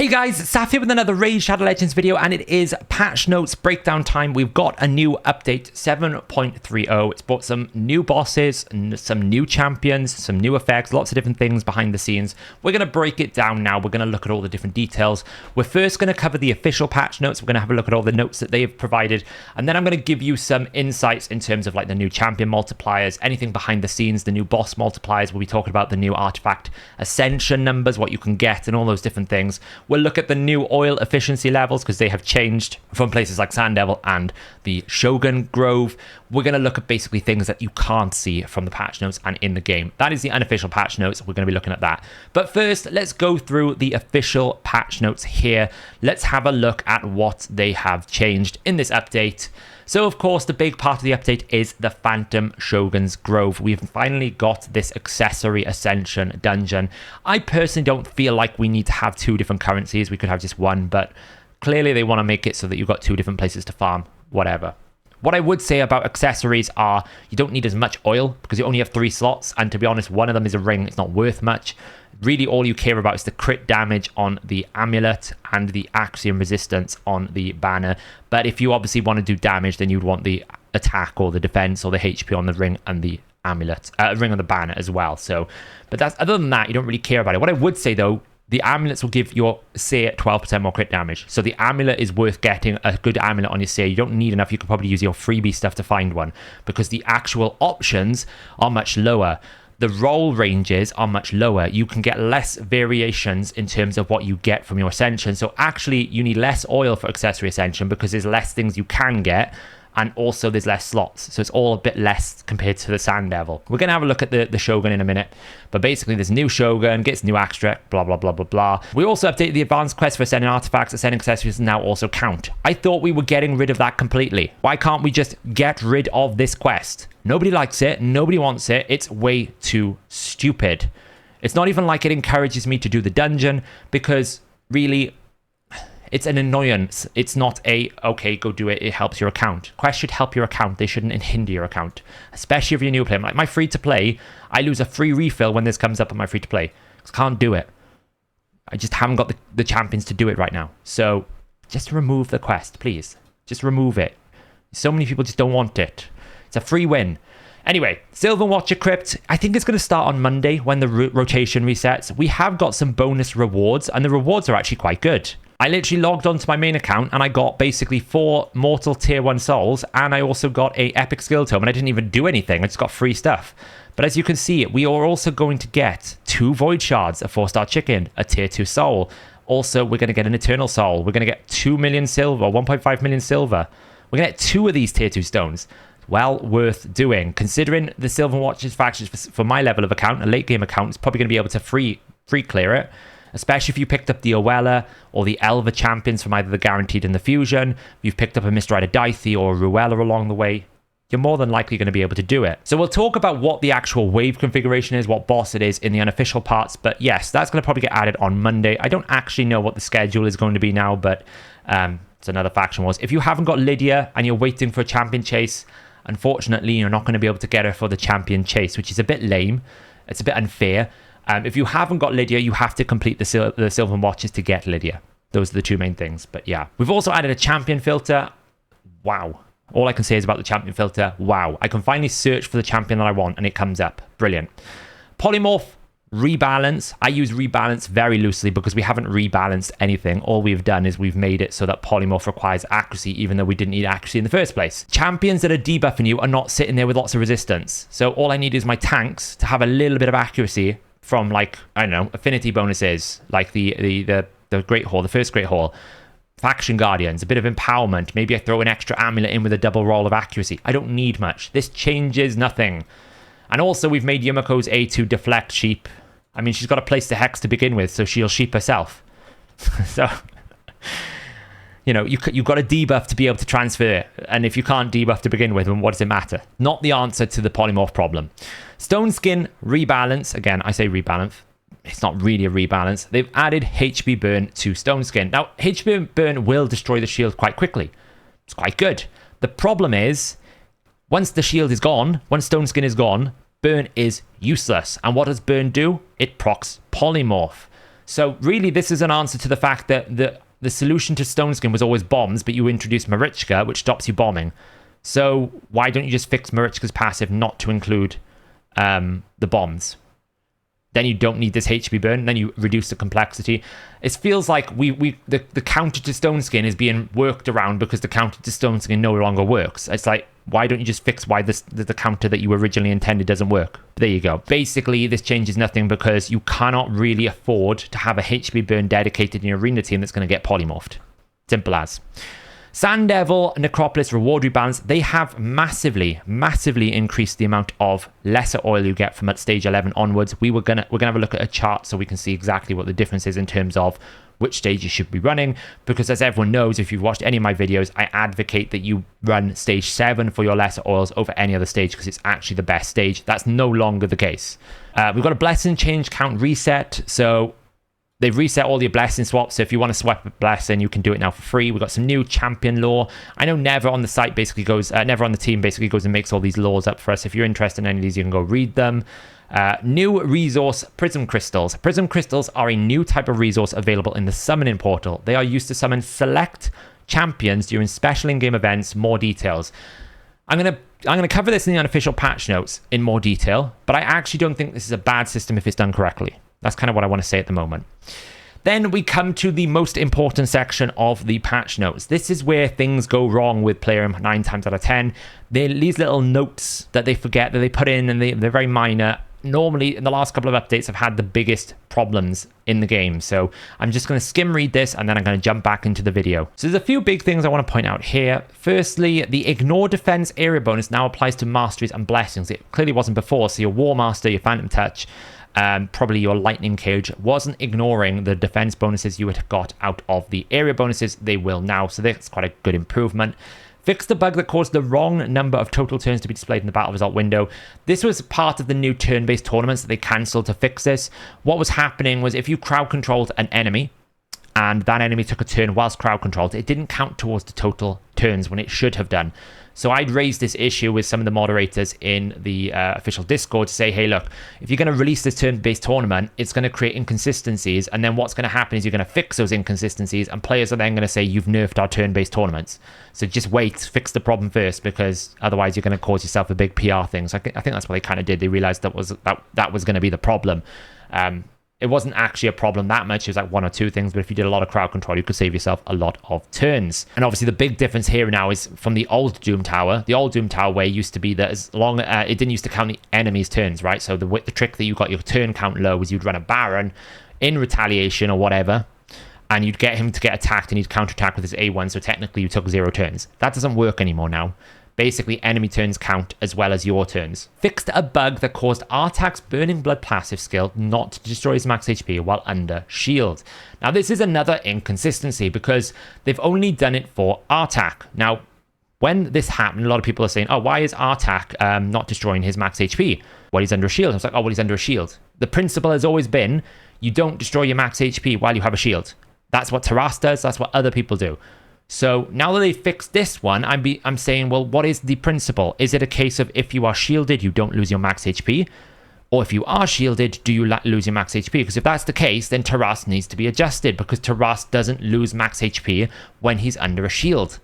Hey guys, Saf here with another Raid Shadow Legends video, and it is patch notes breakdown time. We've got a new update 7.30. It's brought some new bosses, some new champions, some new effects, lots of different things behind the scenes. We're going to break it down now. We're going to look at all the different details. We're first going to cover the official patch notes. We're going to have a look at all the notes that they've provided, and then I'm going to give you some insights in terms of like the new champion multipliers, anything behind the scenes, the new boss multipliers. We'll be talking about the new artifact Ascension numbers, what you can get, and all those different things. We'll look at the new oil efficiency levels because they have changed from places like Sand Devil and the Shogun Grove. We're going to look at basically things that you can't see from the patch notes and in the game. That is the unofficial patch notes. We're going to be looking at that. But first, let's go through the official patch notes here. Let's have a look at what they have changed in this update. So, of course, the big part of the update is the Phantom Shogun's Grove. We've finally got this Accessory Ascension dungeon. I personally don't feel like we need to have two different currencies. We could have just one, but clearly they want to make it so that you've got two different places to farm, whatever. What I would say about accessories are you don't need as much oil because you only have 3 slots, and to be honest, one of them is a ring. It's not worth much. Really, all you care about is the crit damage on the amulet and the axiom resistance on the banner. But if you obviously want to do damage, then you'd want the attack or the defense or the HP on the ring and the amulet, ring on the banner as well. So, but that's other than that, you don't really care about it. What I would say though, the amulets will give your Seer 12% more crit damage. So the amulet is worth getting a good amulet on your Seer. You don't need enough. You could probably use your freebie stuff to find one because the actual options are much lower. The roll ranges are much lower. You can get less variations in terms of what you get from your Ascension. So actually, you need less oil for Accessory Ascension because there's less things you can get. And also there's less slots. So it's all a bit less compared to the Sand Devil. We're going to have a look at the Shogun in a minute. But basically there's new Shogun, gets new extract, blah, blah, blah, blah, blah. We also updated the advanced quest for ascending artifacts. Ascending accessories now also count. I thought we were getting rid of that completely. Why can't we just get rid of this quest? Nobody likes it. Nobody wants it. It's way too stupid. It's not even like it encourages me to do the dungeon because really... it's an annoyance. It's not a, okay, go do it. It helps your account. Quests should help your account. They shouldn't hinder your account. Especially if you're a new player. Like my free-to-play, I lose a free refill when this comes up on my free-to-play. I can't do it. I just haven't got the champions to do it right now. So just remove the quest, please. Just remove it. So many people just don't want it. It's a free win. Anyway, Sylvan Watcher Crypt, I think it's going to start on Monday when the rotation resets. We have got some bonus rewards, and the rewards are actually quite good. I literally logged onto my main account and I got basically 4 Mortal Tier 1 souls, and I also got a Epic Skill Tome, and I didn't even do anything. I just got free stuff. But as you can see, we are also going to get 2 Void Shards, a 4-star chicken, a Tier 2 soul. Also, we're going to get an Eternal Soul. We're going to get 2 million silver, 1.5 million silver. We're going to get 2 of these Tier 2 stones. Well worth doing. Considering the Sylvan Watchers factions for my level of account, a late game account, is probably going to be able to free clear it. Especially if you picked up the Owella or the Elva champions from either the Guaranteed and the Fusion. If you've picked up a Mr. Diethy or a Ruella along the way, you're more than likely going to be able to do it. So we'll talk about what the actual wave configuration is, what boss it is in the unofficial parts. But yes, that's going to probably get added on Monday. I don't actually know what the schedule is going to be now, but it's another faction wars. If you haven't got Lydia and you're waiting for a champion chase, unfortunately, you're not going to be able to get her for the champion chase, which is a bit lame. It's a bit unfair. If you haven't got Lydia, you have to complete the Sylvan Watches to get Lydia. Those are the 2 main things. But yeah, we've also added a champion filter. Wow. All I can say is about the champion filter. Wow. I can finally search for the champion that I want and it comes up. Brilliant. Polymorph rebalance. I use rebalance very loosely because we haven't rebalanced anything. All we've done is we've made it so that polymorph requires accuracy, even though we didn't need accuracy in the first place. Champions that are debuffing you are not sitting there with lots of resistance. So all I need is my tanks to have a little bit of accuracy from, like, I don't know, affinity bonuses, like the Great Hall, the first Great Hall, Faction Guardians, a bit of empowerment. Maybe I throw an extra amulet in with a double roll of accuracy. I don't need much. This changes nothing. And also, we've made Yumiko's A2 deflect sheep. I mean, she's got a place to hex to begin with, so she'll sheep herself. So, you know, you've got a debuff to be able to transfer. And if you can't debuff to begin with, then what does it matter? Not the answer to the polymorph problem. Stone Skin rebalance. Again, I say rebalance. It's not really a rebalance. They've added HP burn to Stone Skin. Now, HP burn will destroy the shield quite quickly. It's quite good. The problem is, once the shield is gone, once Stone Skin is gone, burn is useless. And what does burn do? It procs polymorph. So really, this is an answer to the fact that the solution to Stone Skin was always bombs, but you introduced Marichka, which stops you bombing. So why don't you just fix Marichka's passive not to include the bombs? Then you don't need this HP burn, then you reduce the complexity. It feels like the counter to Stone Skin is being worked around because the counter to Stone Skin no longer works. It's like, why don't you just fix why the counter that you originally intended doesn't work? There you go. Basically, this changes nothing because you cannot really afford to have a HP burn dedicated in your arena team that's going to get polymorphed. Simple as. Sand Devil, Necropolis, reward rebalance, they have massively increased the amount of lesser oil you get from at stage 11 onwards. We're gonna have a look at a chart so we can see exactly what the difference is in terms of which stage you should be running, because as everyone knows, if you've watched any of my videos, I advocate that you run stage 7 for your lesser oils over any other stage because it's actually the best stage. That's no longer the case. We've got a blessing change count reset, so they've reset all your blessing swaps, so if you want to swap a blessing, you can do it now for free. We've got some new champion lore. I know Never on the site basically goes, Never on the team basically goes and makes all these laws up for us. If you're interested in any of these, you can go read them. New resource, Prism Crystals. Prism Crystals are a new type of resource available in the summoning portal. They are used to summon select champions during special in-game events. More details. I'm gonna cover this in the unofficial patch notes in more detail, but I actually don't think this is a bad system if it's done correctly. That's kind of what I want to say at the moment. Then we come to the most important section of the patch notes. This is where things go wrong with Player 9 times out of 10. They're these little notes that they forget that they put in, and they're very minor. Normally, in the last couple of updates, I've had the biggest problems in the game. So I'm just going to skim read this, and then I'm going to jump back into the video. So there's a few big things I want to point out here. Firstly, the Ignore Defense area bonus now applies to Masteries and Blessings. It clearly wasn't before, so your War Master, your Phantom Touch, probably your Lightning Cage wasn't ignoring the defense bonuses you had got out of the area bonuses. They will now, so that's quite a good improvement. Fix the bug that caused the wrong number of total turns to be displayed in the battle result window. This was part of the new turn-based tournaments that they cancelled to fix this. What was happening was if you crowd controlled an enemy and that enemy took a turn whilst crowd controlled, it didn't count towards the total turns when it should have done. So I'd raised this issue with some of the moderators in the official Discord to say, hey, look, if you're going to release this turn-based tournament, it's going to create inconsistencies. And then what's going to happen is you're going to fix those inconsistencies, and players are then going to say, you've nerfed our turn-based tournaments. So just wait, fix the problem first, because otherwise you're going to cause yourself a big PR thing. So I think that's what they kind of did. They realized that was going to be the problem. It wasn't actually a problem that much. It was like one or two things, but if you did a lot of crowd control, you could save yourself a lot of turns. And obviously the big difference here now is from the old Doom Tower. The old Doom Tower way used to be that as long it didn't used to count the enemy's turns, right? So the trick that you got your turn count low was you'd run a Baron in retaliation or whatever, and you'd get him to get attacked and he'd counterattack with his A1, so technically you took 0 turns. That doesn't work anymore now. Basically, enemy turns count as well as your turns. Fixed a bug that caused Artak's Burning Blood passive skill not to destroy his max HP while under shield. Now, this is another inconsistency because they've only done it for Artak. Now, when this happened, a lot of people are saying, oh, why is Artak not destroying his max HP? Well, he's under a shield. I was like, oh, well, he's under a shield. The principle has always been, you don't destroy your max HP while you have a shield. That's what Taras does. That's what other people do. So now that they fixed this one, I'm saying, well, what is the principle? Is it a case of if you are shielded, you don't lose your max HP? Or if you are shielded, do you lose your max HP? Because if that's the case, then Taras needs to be adjusted because Taras doesn't lose max HP when he's under a shield.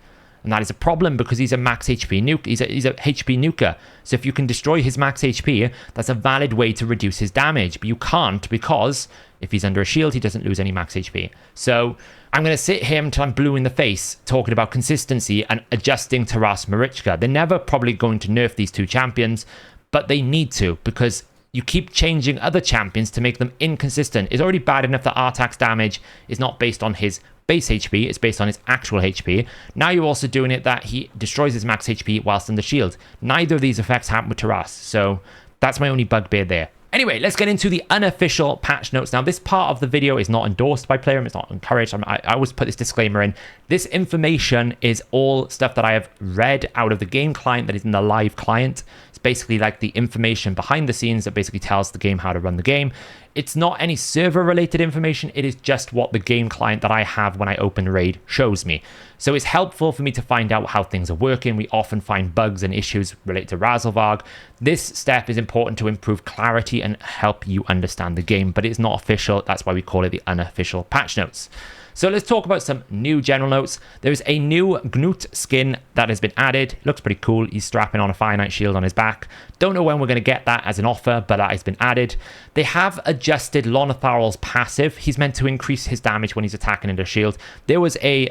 And that is a problem because he's a max HP nuke. He's a HP nuker. So if you can destroy his max HP, that's a valid way to reduce his damage. But you can't because if he's under a shield, he doesn't lose any max HP. So I'm going to sit here until I'm blue in the face talking about consistency and adjusting Taras Marichka. They're never probably going to nerf these two champions, but they need to because you keep changing other champions to make them inconsistent. It's already bad enough that Artak's damage is not based on his base HP, it's based on his actual HP. Now you're also doing it that he destroys his max HP whilst in the shield. Neither of these effects happen with Taras, so that's my only bugbear there. Anyway, let's get into the unofficial patch notes. Now, this part of the video is not endorsed by Player, it's not encouraged. I always put this disclaimer in. This information is all stuff that I have read out of the game client that is in the live client. It's basically like the information behind the scenes that basically tells the game how to run the game. It's not any server related information. It is just what the game client that I have when I open Raid shows me. So it's helpful for me to find out how things are working. We often find bugs and issues related to Razzlevarg. This step is important to improve clarity and help you understand the game, but it's not official. That's why we call it the unofficial patch notes. So let's talk about some new general notes. There's a new Gnut skin that has been added. Looks pretty cool. He's strapping on a finite shield on his back. Don't know when we're going to get that as an offer, but that has been added. They have adjusted Lonatharal's passive. He's meant to increase his damage when he's attacking into shield. There was a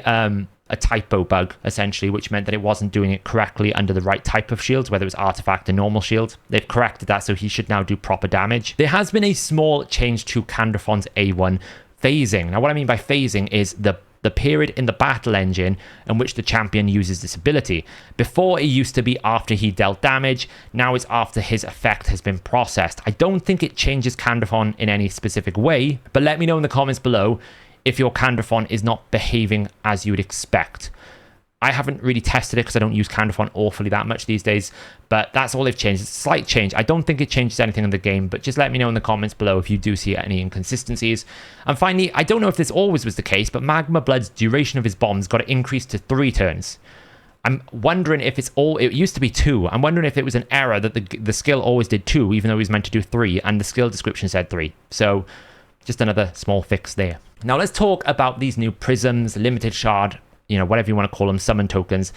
typo bug, essentially, which meant that it wasn't doing it correctly under the right type of shields, whether it was artifact or normal shield. They've corrected that, so he should now do proper damage. There has been a small change to Candrafon's A1 phasing. Now, what I mean by phasing is the period in the battle engine in which the champion uses this ability. Before, it used to be after he dealt damage. Now it's after his effect has been processed. I don't think it changes Candrafon in any specific way, but let me know in the comments below if your Candrafon is not behaving as you would expect. I haven't really tested it because I don't use Candrafon awfully that much these days, but that's all they've changed. It's a slight change. I don't think it changes anything in the game, but just let me know in the comments below if you do see any inconsistencies. And finally, I don't know if this always was the case, but Magma Blood's duration of his bombs got increased to 3 turns. I'm wondering if it used to be 2. I'm wondering if it was an error that the skill always did 2, even though he was meant to do 3, and the skill description said 3. So just another small fix there. Now let's talk about these new prisms, limited shard, whatever you want to call them, summon tokens.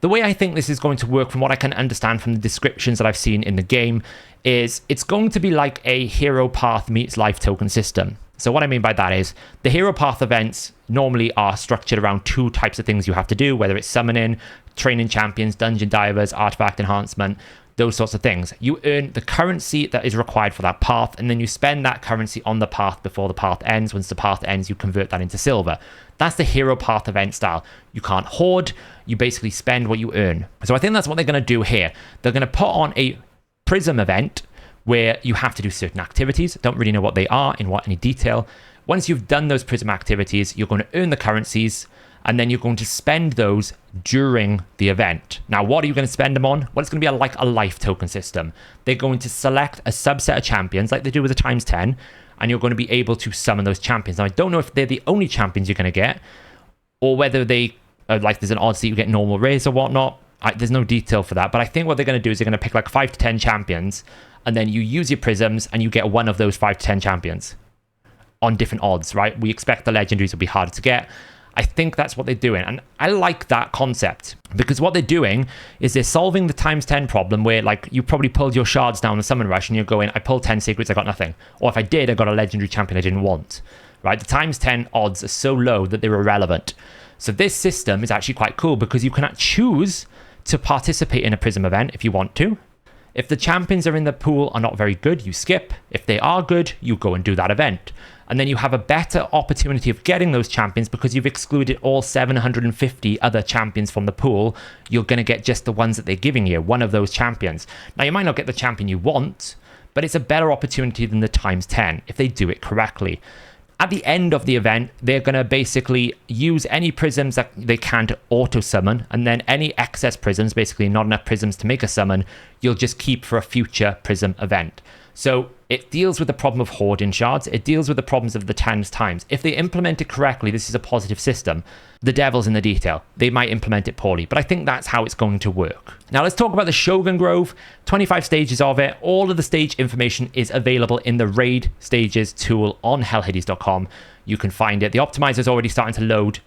The way I think this is going to work, from what I can understand from the descriptions that I've seen in the game, is it's going to be like a hero path meets life token system. So what I mean by that is the hero path events normally are structured around 2 types of things you have to do, whether it's summoning, training champions, dungeon divers, artifact enhancement, those sorts of things. You earn the currency that is required for that path, and then you spend that currency on the path before the path ends. Once the path ends, you convert that into silver. That's the hero path event style. You can't hoard, you basically spend what you earn. So I think that's what they're going to do here. They're going to put on a Prism event where you have to do certain activities. Don't really know what they are in any detail. Once you've done those Prism activities, you're going to earn the currencies, and then you're going to spend those during the event. Now, what are you going to spend them on? Well, it's going to be like a life token system. They're going to select a subset of champions, like they do with the times 10, and you're going to be able to summon those champions. Now, I don't know if they're the only champions you're going to get, or whether they, there's an odds that you get normal rares or whatnot. There's no detail for that, but I think what they're going to do is they're going to pick like 5 to 10 champions, and then you use your prisms, and you get one of those 5 to 10 champions on different odds, right? We expect the legendaries will be harder to get. I think that's what they're doing, and I like that concept, because what they're doing is they're solving the times 10 problem where, like, you probably pulled your shards down the summon rush and you're going, I pulled 10 secrets, I got nothing. Or if I did, I got a legendary champion I didn't want, right? The times 10 odds are so low that they're irrelevant. So this system is actually quite cool because you can choose to participate in a Prism event if you want to. If the champions are in the pool are not very good, you skip. If they are good, you go and do that event. And then you have a better opportunity of getting those champions because you've excluded all 750 other champions from the pool. You're going to get just the ones that they're giving you, one of those champions. Now, you might not get the champion you want, but it's a better opportunity than the times 10 if they do it correctly. At the end of the event, they're going to basically use any prisms that they can to auto-summon, and then any excess prisms, basically not enough prisms to make a summon, you'll just keep for a future prism event. So it deals with the problem of hoarding shards. It deals with the problems of the times. If they implement it correctly, this is a positive system. The devil's in the detail. They might implement it poorly, but I think that's how it's going to work. Now let's talk about the Shogun Grove. 25 stages of it. All of the stage information is available in the Raid Stages tool on Hellhades.com. You can find it. The optimizer is already starting to load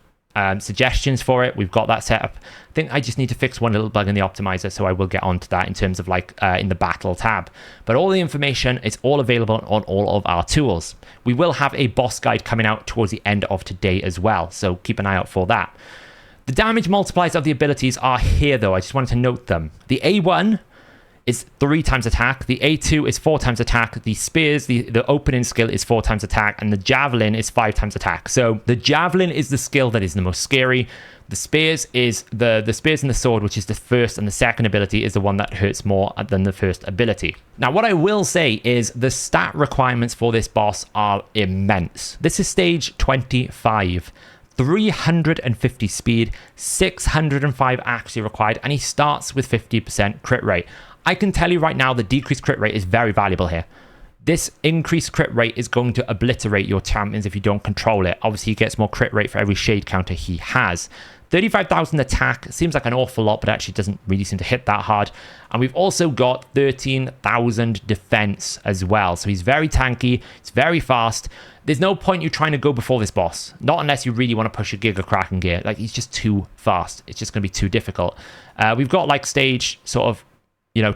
suggestions for it. We've got that set up. I think I just need to fix one little bug in the optimizer, so I will get onto that in terms of in the battle tab. But all the information is all available on all of our tools. We will have a boss guide coming out towards the end of today as well, so keep an eye out for that. The damage multipliers of the abilities are here though. I just wanted to note them. The A1 is 3 times attack, the A2 is 4 times attack, the spears, the opening skill is 4 times attack, and the javelin is 5 times attack. So the javelin is the skill that is the most scary. The spears is the spears and the sword, which is the first, and the second ability is the one that hurts more than the first ability. Now, what I will say is the stat requirements for this boss are immense. This is stage 25. 350 speed, 605 accuracy required, and he starts with 50% crit rate. I can tell you right now the decreased crit rate is very valuable here. This increased crit rate is going to obliterate your champions if you don't control it. Obviously, he gets more crit rate for every shade counter he has. 35,000 attack seems like an awful lot, but actually doesn't really seem to hit that hard. And we've also got 13,000 defense as well. So he's very tanky. It's very fast. There's no point you trying to go before this boss. Not unless you really want to push a Giga Kraken gear. Like, he's just too fast. It's just going to be too difficult. We've got like stage sort of,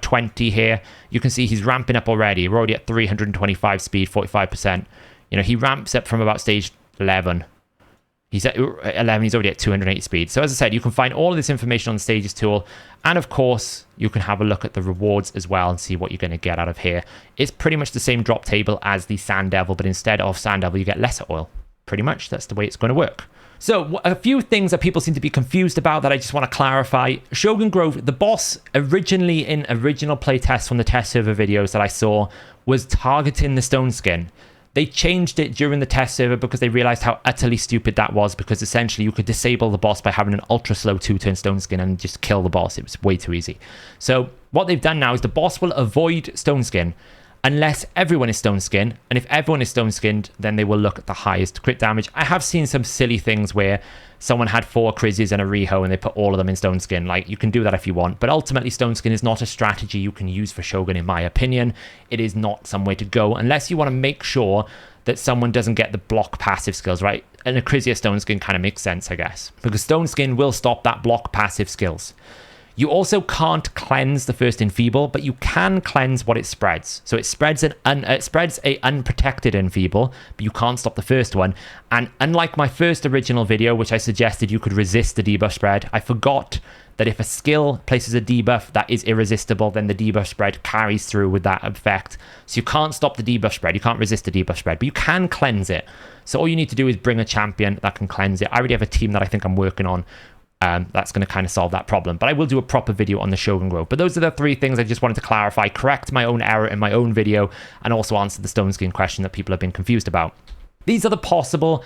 20 here. You can see he's ramping up already. We're already at 325 speed, 45%. He ramps up from about stage 11. He's at 11, he's already at 280 speed. So as I said, you can find all of this information on the Stages tool. And of course, you can have a look at the rewards as well and see what you're going to get out of here. It's pretty much the same drop table as the Sand Devil, but instead of Sand Devil, you get lesser oil. Pretty much, that's the way it's going to work. So a few things that people seem to be confused about that I just want to clarify. Shogun Grove, the boss originally in original playtests from the test server videos that I saw was targeting the stone skin. They changed it during the test server because they realized how utterly stupid that was, because essentially you could disable the boss by having an ultra slow 2-turn stone skin and just kill the boss. It was way too easy. So what they've done now is the boss will avoid stone skin unless everyone is stone skin, and if everyone is stone skinned, then they will look at the highest crit damage. I have seen some silly things where someone had 4 Krizzes and a Riho and they put all of them in stone skin. Like, you can do that if you want, but ultimately stone skin is not a strategy you can use for Shogun, in my opinion. It is not some way to go unless you want to make sure that someone doesn't get the block passive skills, right? And a Krizia stone skin kind of makes sense, I guess, because stone skin will stop that block passive skills. You also can't cleanse the first Enfeeble, but you can cleanse what it spreads. So it spreads a unprotected Enfeeble, but you can't stop the first one. And unlike my first original video, which I suggested you could resist the debuff spread, I forgot that if a skill places a debuff that is irresistible, then the debuff spread carries through with that effect. So you can't stop the debuff spread, you can't resist the debuff spread, but you can cleanse it. So all you need to do is bring a champion that can cleanse it. I already have a team that I think I'm working on. That's going to kind of solve that problem. But I will do a proper video on the Shogun Grove. But those are the 3 things I just wanted to clarify, correct my own error in my own video, and also answer the stone skin question that people have been confused about. These are the possible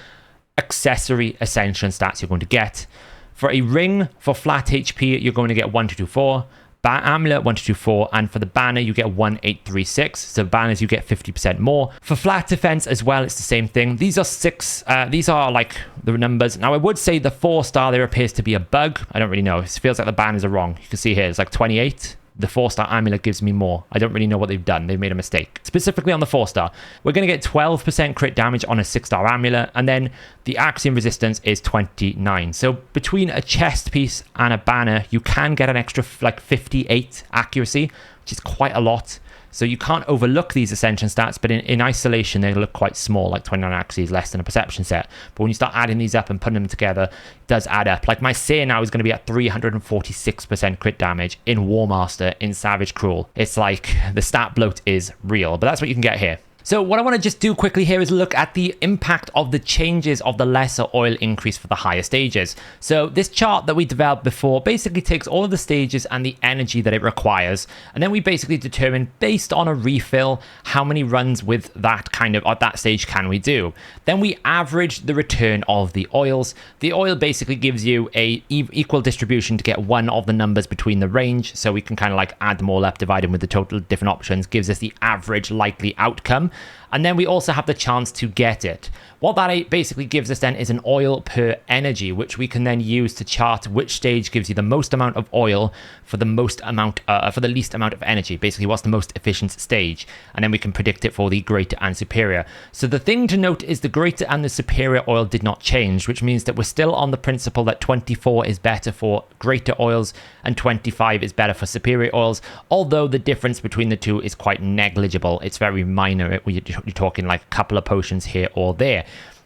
accessory Ascension stats you're going to get. For a ring, for flat HP, you're going to get 1224. Amulet 1224, and for the banner you get 1836. So banners you get 50% more. For flat defense as well, it's the same thing. These are these are like the numbers. Now I would say the 4-star there appears to be a bug. I don't really know. It feels like the banners are wrong. You can see here it's like 28. The 4-star amulet gives me more. I don't really know what they've done. They've made a mistake. Specifically on the 4-star, we're going to get 12% crit damage on a 6-star amulet, and then the Axiom resistance is 29. So between a chest piece and a banner, you can get an extra like 58 accuracy, which is quite a lot. So you can't overlook these Ascension stats, but in isolation, they look quite small, like 29 accuracy is less than a perception set. But when you start adding these up and putting them together, it does add up. Like my Seer now is going to be at 346% crit damage in War Master in Savage Cruel. It's like the stat bloat is real, but that's what you can get here. So what I want to just do quickly here is look at the impact of the changes of the lesser oil increase for the higher stages. So this chart that we developed before basically takes all of the stages and the energy that it requires, and then we basically determine, based on a refill, how many runs with that kind of at that stage can we do. Then we average the return of the oils. The oil basically gives you a equal distribution to get one of the numbers between the range, so we can kind of like add them all up, divide them with the total different options, gives us the average likely outcome. And then we also have the chance to get it. What that basically gives us then is an oil per energy, which we can then use to chart which stage gives you the most amount of oil for the most amount, for the least amount of energy. Basically, what's the most efficient stage, and then we can predict it for the greater and superior. So the thing to note is the greater and the superior oil did not change, which means that we're still on the principle that 24 is better for greater oils and 25 is better for superior oils. Although the difference between the two is quite negligible. It's very minor. You're talking like a couple of potions here or there.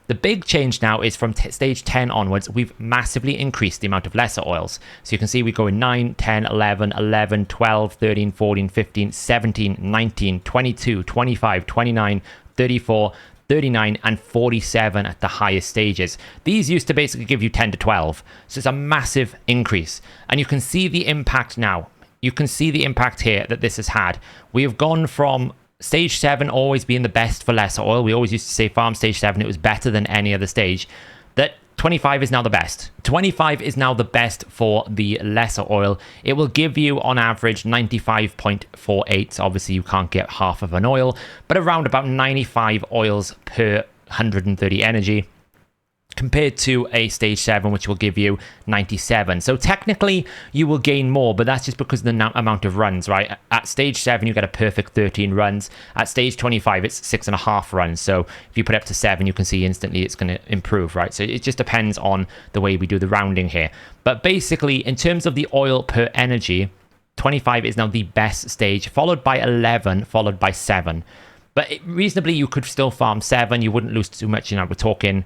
The big change now is from stage 10 onwards, we've massively increased the amount of lesser oils. So you can see we go in 9, 10, 11, 11, 12, 13, 14, 15, 17, 19, 22, 25, 29, 34, 39, and 47 at the highest stages. These used to basically give you 10 to 12. So it's a massive increase. And you can see the impact now. You can see the impact here that this has had. We have gone from Stage 7 always being the best for lesser oil. We always used to say farm Stage 7, it was better than any other stage. That 25 is now the best. 25 is now the best for the lesser oil. It will give you on average 95.48. Obviously you can't get half of an oil, but around about 95 oils per 130 energy, compared to a stage 7, which will give you 97. So technically you will gain more, but that's just because of the amount of runs, right? At stage 7 you get a perfect 13 runs. At stage 25 it's 6.5 runs. So if you put it up to 7, you can see instantly it's going to improve, right? So it just depends on the way we do the rounding here. But basically in terms of the oil per energy, 25 is now the best stage, followed by 11, followed by 7. But reasonably you could still farm 7. You wouldn't lose too much. You know, we're talking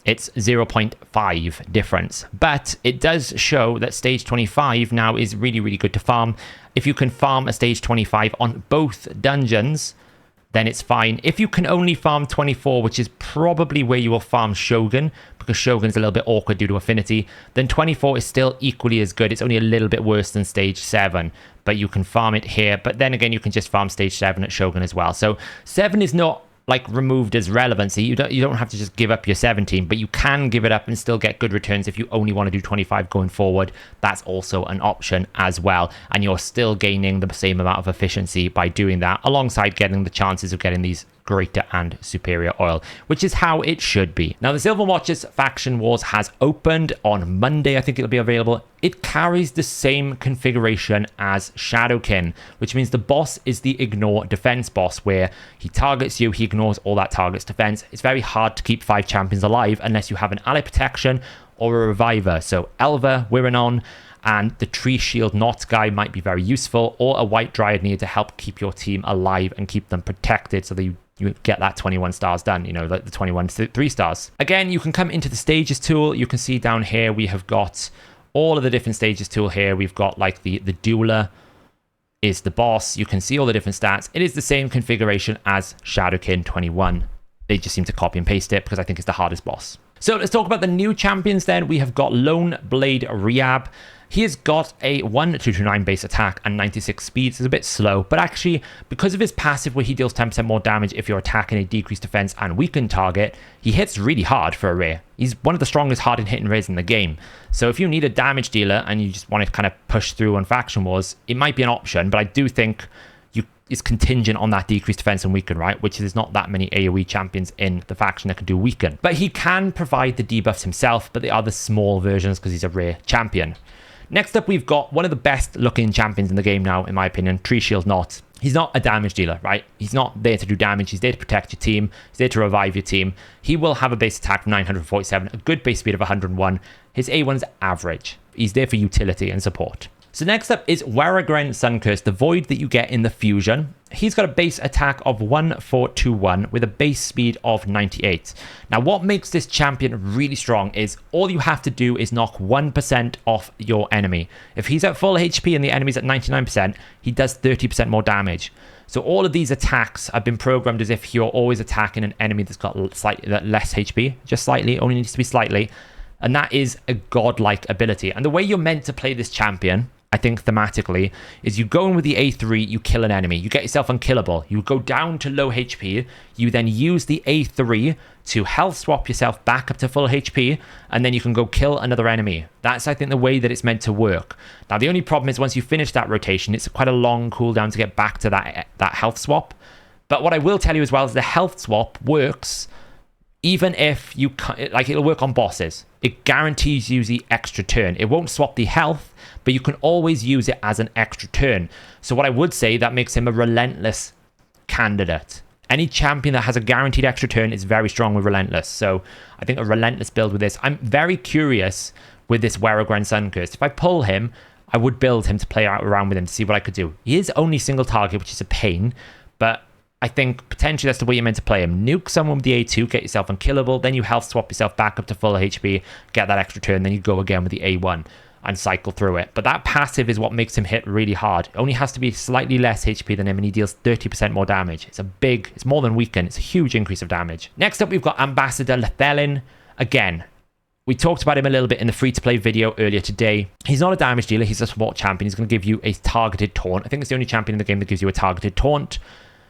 it's 0.5 difference, but it does show that stage 25 now is really, really good to farm. If you can farm a stage 25 on both dungeons, then it's fine. If you can only farm 24, which is probably where you will farm Shogun, because Shogun's a little bit awkward due to affinity, then 24 is still equally as good. It's only a little bit worse than stage 7, but you can farm it here. But then again, you can just farm stage 7 at Shogun as well. So 7 is not like removed as relevancy. You don't have to just give up your 17, but you can give it up and still get good returns if you only want to do 25 going forward. That's also an option as well, and you're still gaining the same amount of efficiency by doing that, alongside getting the chances of getting these greater and superior oil, which is how it should be. Now the Sylvan Watchers Faction Wars has opened on Monday. I think it'll be available. It carries the same configuration as Shadowkin, which means the boss is the ignore defense boss, where he targets you, he ignores all that target's defense. It's very hard to keep 5 champions alive unless you have an ally protection or a reviver. So Elva, Wiranon, and the Tree Shield Knot guy might be very useful, or a White Dryad needed to help keep your team alive and keep them protected so that you get that 21 stars done, you know, like the 21 3 stars. Again, you can come into the stages tool. You can see down here we have got all of the different stages tool here. We've got like the Dueler is the boss. You can see all the different stats. It is the same configuration as Shadowkin 21. They just seem to copy and paste it because I think it's the hardest boss. So let's talk about the new champions then. We have got Lone Blade Rehab. He has got a 1229 base attack and 96 speed. It's a bit slow, but actually, because of his passive where he deals 10% more damage if you're attacking a decreased defense and weakened target, he hits really hard for a rare. He's one of the strongest hard hitting rares in the game. So if you need a damage dealer and you just want to kind of push through on Faction Wars, it might be an option, but I do think it's contingent on that decreased defense and weaken, right? Which is not that many AoE champions in the faction that can do weaken. But he can provide the debuffs himself, but they are the small versions because he's a rare champion. Next up, we've got one of the best looking champions in the game now, in my opinion, Tree Shield Knot. He's not a damage dealer, right? He's not there to do damage. He's there to protect your team. He's there to revive your team. He will have a base attack of 947, a good base speed of 101. His A1 is average. He's there for utility and support. So next up is Waragren Suncurse, the void that you get in the fusion. He's got a base attack of 1421 with a base speed of 98. Now what makes this champion really strong is all you have to do is knock 1% off your enemy. If he's at full HP and the enemy's at 99%, he does 30% more damage. So all of these attacks have been programmed as if you're always attacking an enemy that's got slightly less HP, just slightly, only needs to be slightly. And that is a godlike ability. And the way you're meant to play this champion, I think thematically, is you go in with the A3, you kill an enemy, you get yourself unkillable, you go down to low HP, you then use the A3 to health swap yourself back up to full HP, and then you can go kill another enemy. That's, I think, the way that it's meant to work. Now, the only problem is once you finish that rotation, it's quite a long cooldown to get back to that health swap. But what I will tell you as well is the health swap works even if you, like, it'll work on bosses. It guarantees you the extra turn. It won't swap the health, but you can always use it as an extra turn. So what I would say, that makes him a relentless candidate. Any champion that has a guaranteed extra turn is very strong with relentless. So I think a relentless build with this. I'm very curious with this Waragren Suncurse. If I pull him, I would build him to play around with him to see what I could do. He is only single target, which is a pain, but I think potentially that's the way you're meant to play him. Nuke someone with the A2, get yourself unkillable, then you health swap yourself back up to full HP, get that extra turn, then you go again with the A1 and cycle through it. But that passive is what makes him hit really hard. It only has to be slightly less HP than him, and he deals 30% more damage. It's more than weaken. It's a huge increase of damage. Next up, we've got Ambassador Lethelin. Again, we talked about him a little bit in the free-to-play video earlier today. He's not a damage dealer. He's a support champion. He's going to give you a targeted taunt. I think it's the only champion in the game that gives you a targeted taunt.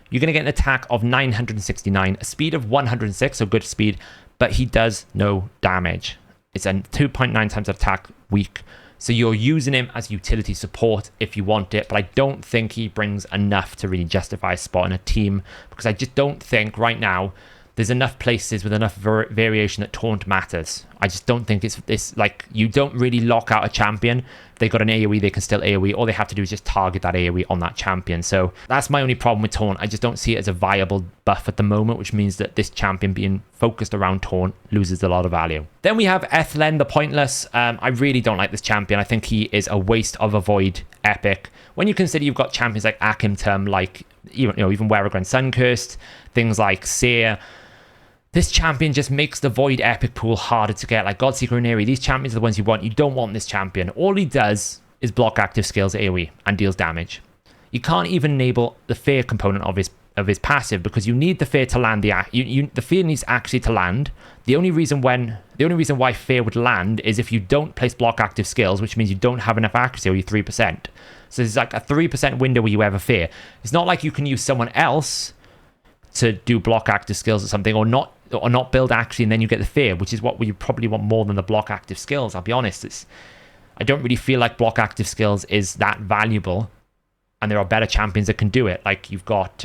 You're going to get an attack of 969, a speed of 106, so good speed, but he does no damage. It's a 2.9 times attack weak. So you're using him as utility support if you want it, but I don't think he brings enough to really justify a spot in a team, because I just don't think right now there's enough places with enough variation that taunt matters. I just don't think it's like, you don't really lock out a champion. If they got an AoE, they can still AoE. All they have to do is just target that AoE on that champion. So that's my only problem with taunt. I just don't see it as a viable buff at the moment, which means that this champion being focused around taunt loses a lot of value. Then we have Ethlen the Pointless. I really don't like this champion. I think he is a waste of a Void epic. When you consider you've got champions like Akimtum, like even Weregren Suncursed, things like Seer, this champion just makes the Void epic pool harder to get. Like Godseeker and Aerie, these champions are the ones you want. You don't want this champion. All he does is block active skills AoE and deals damage. You can't even enable the fear component of his passive, because you need the fear to land. The fear needs actually to land. The only reason why fear would land is if you don't place block active skills, which means you don't have enough accuracy, or you're 3%. So there's like a 3% window where you have a fear. It's not like you can use someone else to do block active skills or something, or not build accuracy and then you get the fear, which is what we probably want more than the block active skills. I'll be honest, I don't really feel like block active skills is that valuable, and there are better champions that can do it. Like you've got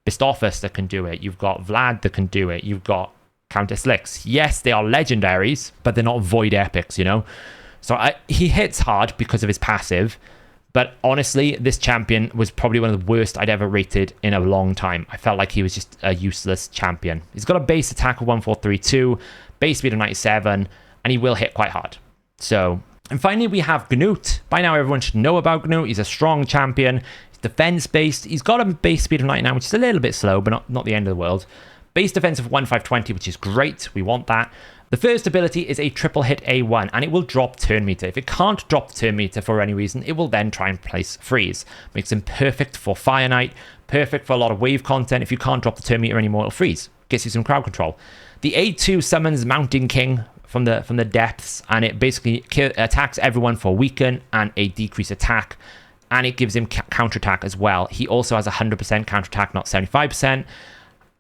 Bistophus that can do it, you've got Vlad that can do it, you've got Countess Lix. Yes, they are legendaries, but they're not Void epics, you know. So he hits hard because of his passive. But honestly, this champion was probably one of the worst I'd ever rated in a long time. I felt like he was just a useless champion. He's got a base attack of 1432, base speed of 97, and he will hit quite hard. So, and finally we have Gnut. By now everyone should know about Gnut. He's a strong champion. He's defense-based. He's got a base speed of 99, which is a little bit slow, but not the end of the world. Base defense of 1520, which is great. We want that. The first ability is a triple hit A1, and it will drop turn meter. If it can't drop turn meter for any reason, it will then try and place freeze. Makes him perfect for Fire Knight, perfect for a lot of wave content. If you can't drop the turn meter anymore, it'll freeze. Gets you some crowd control. The A2 summons Mountain King from the depths, and it basically attacks everyone for weaken and a decrease attack, and it gives him counterattack as well. He also has 100% counterattack, not 75%.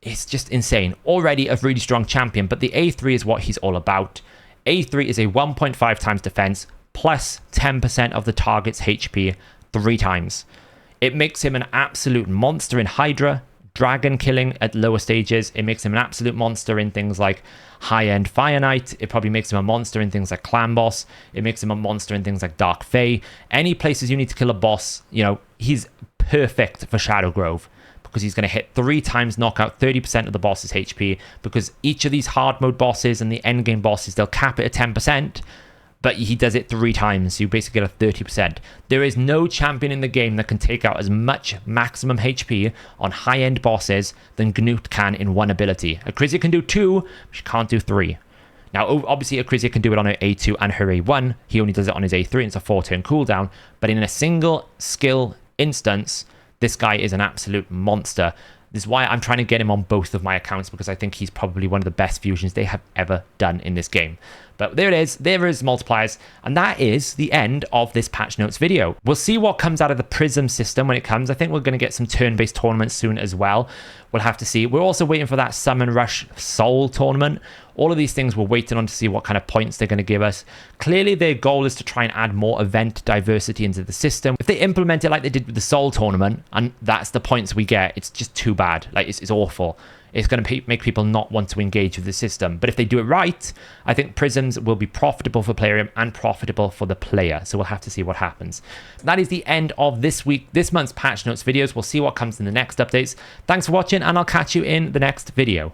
It's just insane. Already a really strong champion, but the A3 is what he's all about. A3 is a 1.5 times defense plus 10% of the target's HP 3 times. It makes him an absolute monster in Hydra, dragon killing at lower stages. It makes him an absolute monster in things like high-end Fire Knight. It probably makes him a monster in things like Clan Boss. It makes him a monster in things like Dark Fae. Any places you need to kill a boss, you know, he's perfect for Shadow Grove, because he's going to hit 3 times, knock out 30% of the boss's HP, because each of these hard mode bosses and the end game bosses, they'll cap it at 10%, but he does it 3 times, so you basically get a 30%. There is no champion in the game that can take out as much maximum HP on high-end bosses than Gnut can in one ability. Acrizia can do 2, but she can't do 3. Now, obviously, Acrizia can do it on her A2 and her A1. He only does it on his A3, and it's a 4-turn cooldown, but in a single skill instance, this guy is an absolute monster. This is why I'm trying to get him on both of my accounts, because I think he's probably one of the best fusions they have ever done in this game. But there it is. There is multipliers. And that is the end of this patch notes video. We'll see what comes out of the Prism system when it comes. I think we're going to get some turn-based tournaments soon as well. We'll have to see. We're also waiting for that Summon Rush Soul tournament. All of these things we're waiting on to see what kind of points they're going to give us. Clearly, their goal is to try and add more event diversity into the system. If they implement it like they did with the Soul tournament, and that's the points we get, it's just too bad. Like, it's awful. It's going to make people not want to engage with the system. But if they do it right, I think Prisms will be profitable for Plarium and profitable for the player. So we'll have to see what happens. That is the end of this month's patch notes videos. We'll see what comes in the next updates. Thanks for watching, and I'll catch you in the next video.